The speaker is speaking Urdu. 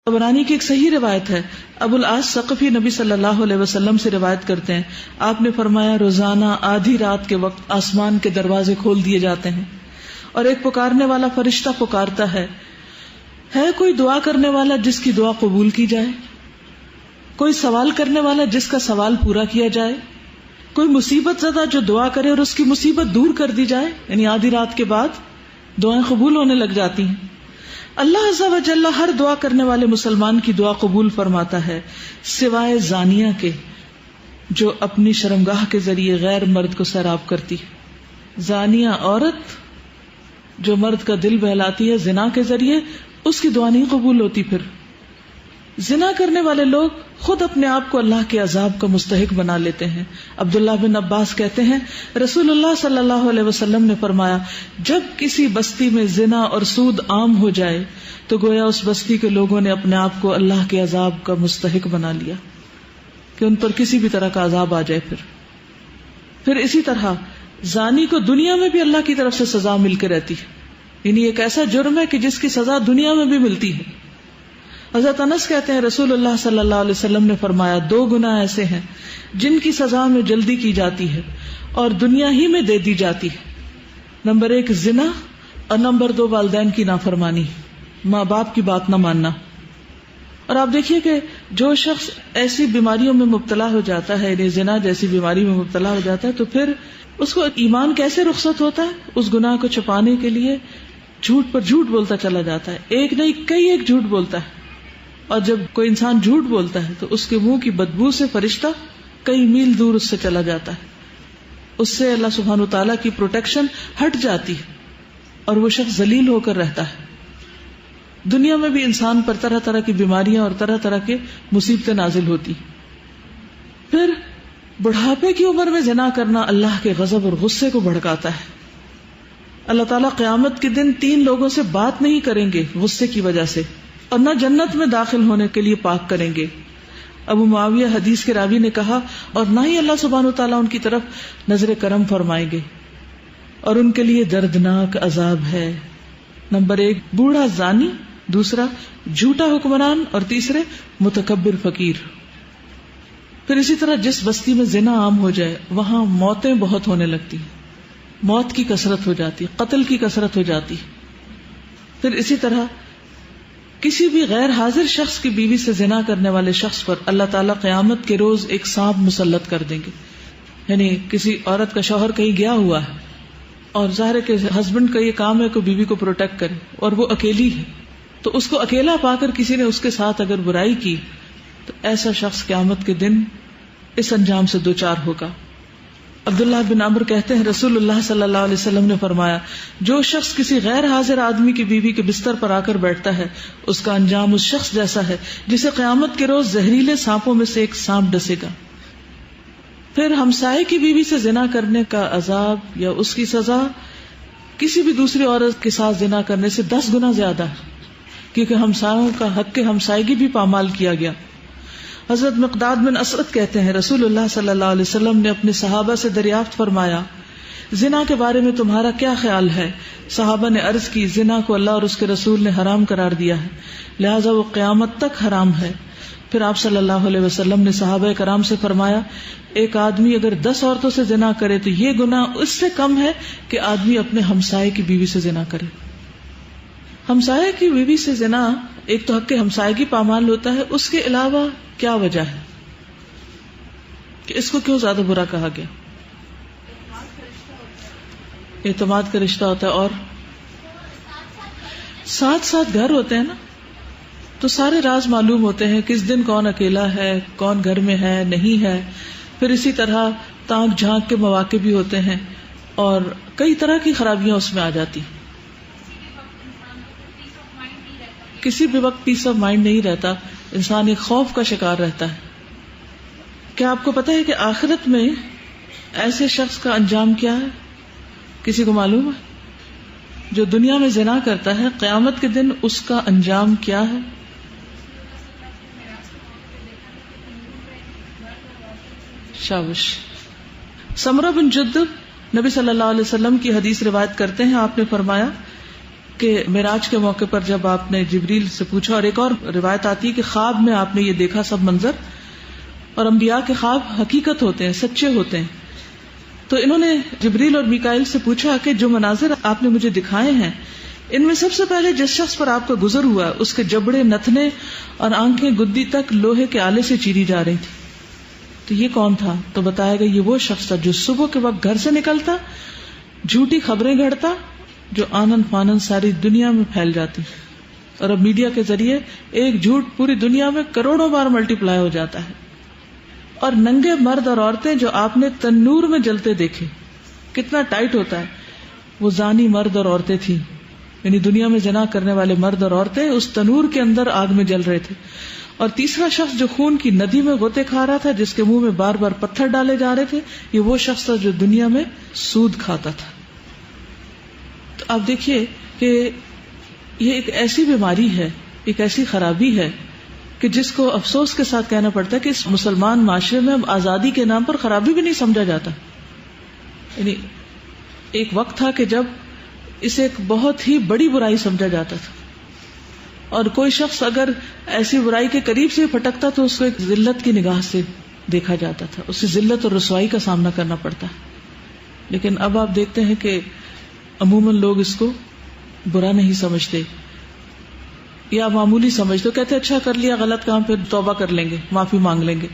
طبرانی کی ایک صحیح روایت ہے، ابو العاص ثقفی نبی صلی اللہ علیہ وسلم سے روایت کرتے ہیں، آپ نے فرمایا روزانہ آدھی رات کے وقت آسمان کے دروازے کھول دیے جاتے ہیں اور ایک پکارنے والا فرشتہ پکارتا ہے کوئی دعا کرنے والا جس کی دعا قبول کی جائے، کوئی سوال کرنے والا جس کا سوال پورا کیا جائے، کوئی مصیبت زدہ جو دعا کرے اور اس کی مصیبت دور کر دی جائے. یعنی آدھی رات کے بعد دعائیں قبول ہونے لگ جاتی ہیں. اللہ عز و جل ہر دعا کرنے والے مسلمان کی دعا قبول فرماتا ہے سوائے زانیہ کے جو اپنی شرمگاہ کے ذریعے غیر مرد کو سیراب کرتی. زانیہ عورت جو مرد کا دل بہلاتی ہے زنا کے ذریعے، اس کی دعا نہیں قبول ہوتی. پھر زنا کرنے والے لوگ خود اپنے آپ کو اللہ کے عذاب کا مستحق بنا لیتے ہیں. عبداللہ بن عباس کہتے ہیں رسول اللہ صلی اللہ علیہ وسلم نے فرمایا جب کسی بستی میں زنا اور سود عام ہو جائے تو گویا اس بستی کے لوگوں نے اپنے آپ کو اللہ کے عذاب کا مستحق بنا لیا کہ ان پر کسی بھی طرح کا عذاب آ جائے. پھر اسی طرح زانی کو دنیا میں بھی اللہ کی طرف سے سزا مل کے رہتی ہے. یعنی ایک ایسا جرم ہے کہ جس کی سزا دنیا میں بھی ملتی ہے. حضرت انس کہتے ہیں رسول اللہ صلی اللہ علیہ وسلم نے فرمایا 2 گناہ ایسے ہیں جن کی سزا میں جلدی کی جاتی ہے اور دنیا ہی میں دے دی جاتی ہے. نمبر 1 زنا اور نمبر 2 والدین کی نافرمانی، ماں باپ کی بات نہ ماننا. اور آپ دیکھیے کہ جو شخص ایسی بیماریوں میں مبتلا ہو جاتا ہے، یعنی زنا جیسی بیماری میں مبتلا ہو جاتا ہے، تو پھر اس کو ایمان کیسے رخصت ہوتا ہے؟ اس گناہ کو چھپانے کے لیے جھوٹ پر جھوٹ بولتا چلا جاتا ہے. ایک نہیں کئی ایک جھوٹ بولتا ہے. اور جب کوئی انسان جھوٹ بولتا ہے تو اس کے منہ کی بدبو سے فرشتہ کئی میل دور اس سے چلا جاتا ہے. اس سے اللہ سبحانہ وتعالیٰ کی پروٹیکشن ہٹ جاتی ہے اور وہ شخص ذلیل ہو کر رہتا ہے. دنیا میں بھی انسان پر طرح طرح کی بیماریاں اور طرح طرح کے مصیبتیں نازل ہوتی. پھر بڑھاپے کی عمر میں زنا کرنا اللہ کے غضب اور غصے کو بھڑکاتا ہے. اللہ تعالیٰ قیامت کے دن 3 لوگوں سے بات نہیں کریں گے غصے کی وجہ سے، اور نہ جنت میں داخل ہونے کے لیے پاک کریں گے. ابو معاویہ حدیث کے راوی نے کہا اور نہ ہی اللہ سبحانہ وتعالیٰ ان کی طرف نظر کرم فرمائیں گے اور ان کے لیے دردناک عذاب ہے. نمبر 1 بوڑھا زانی، دوسرا جھوٹا حکمران، اور تیسرے متکبر فقیر. پھر اسی طرح جس بستی میں زنا عام ہو جائے وہاں موتیں بہت ہونے لگتی ہیں، موت کی کثرت ہو جاتی، قتل کی کثرت ہو جاتی. پھر اسی طرح کسی بھی غیر حاضر شخص کی بیوی سے زنا کرنے والے شخص پر اللہ تعالیٰ قیامت کے روز ایک سانپ مسلط کر دیں گے. یعنی کسی عورت کا شوہر کہیں گیا ہوا ہے اور ظاہر ہے کہ ہسبینڈ کا یہ کام ہے کہ بیوی کو پروٹیکٹ کرے، اور وہ اکیلی ہے، تو اس کو اکیلا پا کر کسی نے اس کے ساتھ اگر برائی کی تو ایسا شخص قیامت کے دن اس انجام سے دوچار ہوگا. عبداللہ بن عمرو کہتے ہیں رسول اللہ صلی اللہ علیہ وسلم نے فرمایا جو شخص کسی غیر حاضر آدمی کی بیوی کے بستر پر آ کر بیٹھتا ہے اس کا انجام اس شخص جیسا ہے جسے قیامت کے روز زہریلے سانپوں میں سے ایک سانپ ڈسے گا. پھر ہمسائے کی بیوی سے زنا کرنے کا عذاب یا اس کی سزا کسی بھی دوسری عورت کے ساتھ زنا کرنے سے 10 گنا زیادہ ہے، کیونکہ ہمسایوں کا حق ہمسائیگی بھی پامال کیا گیا. حضرت مقداد بن اسود کہتے ہیں رسول اللہ صلی اللہ علیہ وسلم نے اپنے صحابہ سے دریافت فرمایا زنا کے بارے میں تمہارا کیا خیال ہے؟ صحابہ نے عرض کی زنا کو اللہ اور اس کے رسول نے حرام قرار دیا ہے، لہذا وہ قیامت تک حرام ہے. پھر آپ صلی اللہ علیہ وسلم نے صحابہ کرام سے فرمایا ایک آدمی اگر 10 عورتوں سے زنا کرے تو یہ گناہ اس سے کم ہے کہ آدمی اپنے ہمسائے کی بیوی سے زنا کرے. ہمسائے کی بیوی سے زنا ایک تو حق ہمسائیگی پامال ہوتا ہے، اس کے علاوہ کیا وجہ ہے کہ اس کو کیوں زیادہ برا کہا گیا؟ اعتماد کا رشتہ ہوتا ہے اور ساتھ ساتھ گھر ہوتے ہیں نا، تو سارے راز معلوم ہوتے ہیں، کس دن کون اکیلا ہے، کون گھر میں ہے نہیں ہے. پھر اسی طرح تانک جھانک کے مواقع بھی ہوتے ہیں اور کئی طرح کی خرابیاں اس میں آ جاتی. کسی بھی وقت پیس آف مائنڈ نہیں رہتا، انسان ایک خوف کا شکار رہتا ہے. کیا آپ کو پتا ہے کہ آخرت میں ایسے شخص کا انجام کیا ہے؟ کسی کو معلوم ہے؟ جو دنیا میں زنا کرتا ہے قیامت کے دن اس کا انجام کیا ہے؟ شابش. سمرہ بن جندب نبی صلی اللہ علیہ وسلم کی حدیث روایت کرتے ہیں، آپ نے فرمایا کہ معراج کے موقع پر جب آپ نے جبریل سے پوچھا، اور ایک اور روایت آتی ہے کہ خواب میں آپ نے یہ دیکھا سب منظر، اور انبیاء کے خواب حقیقت ہوتے ہیں، سچے ہوتے ہیں. تو انہوں نے جبریل اور میکائیل سے پوچھا کہ جو مناظر آپ نے مجھے دکھائے ہیں، ان میں سب سے پہلے جس شخص پر آپ کا گزر ہوا اس کے جبڑے، نتنے اور آنکھیں گدی تک لوہے کے آلے سے چیری جا رہی تھی، تو یہ کون تھا؟ تو بتایا گیا یہ وہ شخص تھا جو صبح کے وقت گھر سے نکلتا، جھوٹی خبریں گھڑتا جو آنن فانن ساری دنیا میں پھیل جاتی، اور اب میڈیا کے ذریعے ایک جھوٹ پوری دنیا میں کروڑوں بار ملٹی پلائی ہو جاتا ہے. اور ننگے مرد اور عورتیں جو آپ نے تنور میں جلتے دیکھے، کتنا ٹائٹ ہوتا ہے، وہ زانی مرد اور عورتیں تھیں، یعنی دنیا میں زنا کرنے والے مرد اور عورتیں اس تنور کے اندر آگ میں جل رہے تھے. اور تیسرا شخص جو خون کی ندی میں غوطے کھا رہا تھا، جس کے منہ میں بار بار پتھر ڈالے جا رہے تھے، یہ وہ شخص تھا جو دنیا میں سود کھاتا تھا. تو آپ دیکھیے کہ یہ ایک ایسی بیماری ہے، ایک ایسی خرابی ہے کہ جس کو افسوس کے ساتھ کہنا پڑتا ہے کہ اس مسلمان معاشرے میں اب آزادی کے نام پر خرابی بھی نہیں سمجھا جاتا. یعنی ایک وقت تھا کہ جب اسے ایک بہت ہی بڑی برائی سمجھا جاتا تھا، اور کوئی شخص اگر ایسی برائی کے قریب سے پھٹکتا تو اس کو ایک ذلت کی نگاہ سے دیکھا جاتا تھا، اسے ذلت اور رسوائی کا سامنا کرنا پڑتا ہے. لیکن اب آپ دیکھتے ہیں کہ عموماً لوگ اس کو برا نہیں سمجھتے یا معمولی سمجھتے، کہتے اچھا کر لیا غلط کام، پھر توبہ کر لیں گے، معافی مانگ لیں گے.